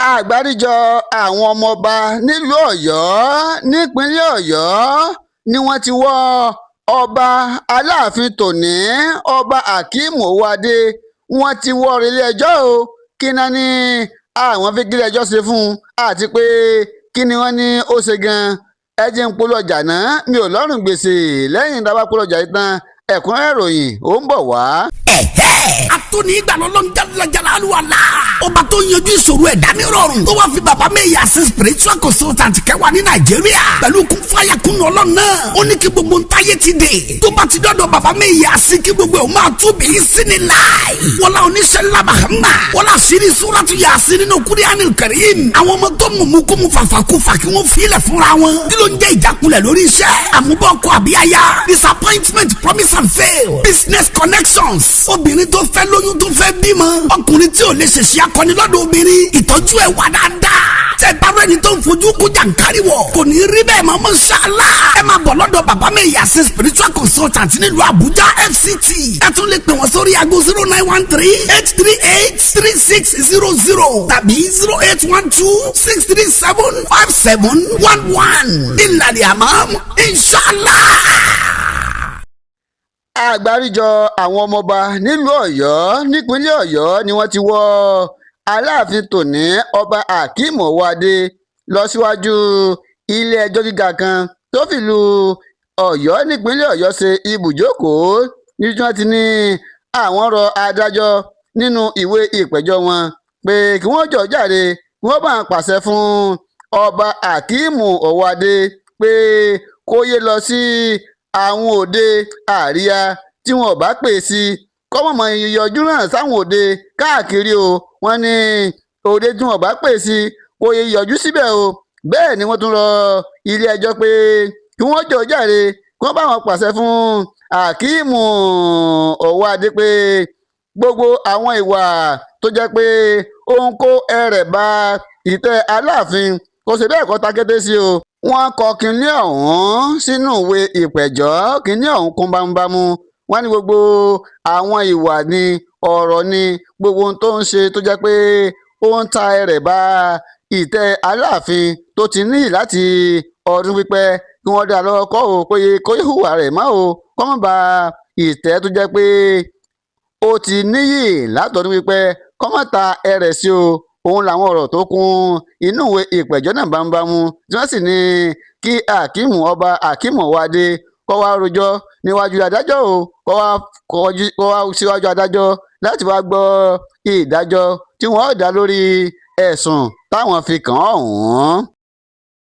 àgbáríjọ àwọn ọmọọba nílùú Ọ̀yọ́ nípínlẹ̀ Ọ̀yọ́ ni wọ́n ti wọ́ ọba Alaafin tòní ọba Hakeem Owóadé wọ́n ti wọ́ ilé-ẹjọ́ o. Kí náà ni àwọn fi kílẹ̀-ẹjọ́ ṣe fún un àti pé kí ni wọ́n ní ó ṣe gan-an. ẹ jẹ́ ń polówó ọjà náà, mi ò lọ́rùn gbèsè. lẹ́yìn tá a bá polówó ọjà yìí tán, ẹ̀kúnrẹ́rẹ́ ìròyìn ó ń bọ̀ wá. Atoni ìgbàlọ́lọ́ ń jalajala aluwala. Ọba tó yanjú ìṣòro ẹ̀dá ní rọrùn. Tó wá fi bàbá Mẹ́yà sí spiritual consultant kẹwàá ní Nàìjíríà. Pẹ̀lú kún fáyà kún ọlọ́run náà. Ó ní kí gbogbo ntáyé ti dé. Tó bá ti dọ́dọ̀ bàbá Mẹ́yà sí kí gbogbo ẹ̀ máa tóbi sí ni láì. Wọ́lá oníṣẹ́ ńlá Mahama. Wọ́lá sírí Súrátù Yásìn nínú Kúránì Kárìm. Àwọn ọmọ tó mú kó mu fàfàkúfà kí wọ́n filẹ̀ fúnra wọn. Kí ló ń jẹ́ ìjákulẹ̀ lórí iṣẹ́? Àmúbọ̀kọ àbíyáyá. Disappointment, promise and fail. Business connections. Obìnrin tó fẹ́ lóyún tó fẹ́ bímọ. Ọkùnrin tí ò lè ṣèṣe akọni lọ́dọ̀ obìnrin. Ìtọ́jú ẹ̀ wà dáadáa. Tẹ bárò ẹni tó ń fojú kó jàǹkárí wọ̀. Kò ní rí bẹ́ẹ̀ mọ́ mọ́ṣáláà. Ẹ máa bọ̀ lọ́dọ̀ bàbá Mẹ́yà sí spiritual consultant nílùú Àbújá FCT. Ẹ tún lè pè wọ́n sórí aago 0913-838-3600 tàbí 0812-637-5711. Ìlànà àmọ́ inshallah. àgbáríjọ àwọn ọmọọba nílùú Ọ̀yọ́ nípínlẹ̀ Ọ̀yọ́ ni wọ́n ti wọ́ Aláàfin tòní ọba Hakeem Owóadé lọ síwájú ilé-ẹjọ́ gíga kan tó fìlú Ọ̀yọ́ nípínlẹ̀ Ọ̀yọ́ ṣe ibùjókòó níbi tí wọ́n ti ní àwọn rọ adájọ́ nínú ìwé ìpẹ̀jọ́ wọn pé kí wọ́n jọ jàre kí wọ́n bá pàṣẹ fún ọba Hakeem Owóadé pé kó yé lọ sí àwọn òde àríyá tí wọn ò bá pè sí kọ́mọ̀mọ́ ìyọjú náà sáwọn òde káàkiri o. wọ́n ní òde tí wọn ò bá pè sí kò yẹ yọjú síbẹ̀ o. bẹ́ẹ̀ ni wọ́n tún rọ ilé-ẹjọ́ pé kí wọ́n jọ jàre kí wọ́n bá wọn pàṣẹ fún Hakeem Owóadé pé gbogbo àwọn ìwà tó jẹ́ pé ó ń kó ẹrẹ̀ bá ìtẹ́ Aláàfin kò sì bẹ́ẹ̀ kọ́ takété sí o. wọ́n kọ kínní ọ̀hún sínú ìwé ìpẹ̀jọ́. kínní ọ̀hún kún bámúbámú. wọ́n ní gbogbo àwọn ìwà ni ọ̀rọ̀ ni gbogbo ohun tó ń ṣe tó jẹ́ pé ó ń ta ẹrẹ̀ bá ìtẹ́ Aláàfin tó ti níyì láti ọdún pípẹ́ kí wọ́n dá lọ́wọ́ kọ́ o pé kó hùwà rẹ̀ mọ́ o kọ́ mọ́ bá ìtẹ́ tó jẹ́ pé ó ti níyì látọdún pípẹ́ kọ́ mọ́ ta ẹrẹ̀ sí o. òun làwọn ọ̀rọ̀ tó kún inú ìwé ìpẹ̀jọ́ náà bámúbámú tí wọ́n sì ní kí ọba Hakeem Owóadé kó wá rojọ́ níwájú adájọ́ o kó wá síwájú adájọ́ láti wá gbọ́ ìdájọ́ tí wọ́n dá lórí ẹ̀sùn táwọn fi kàn án ọ̀hún.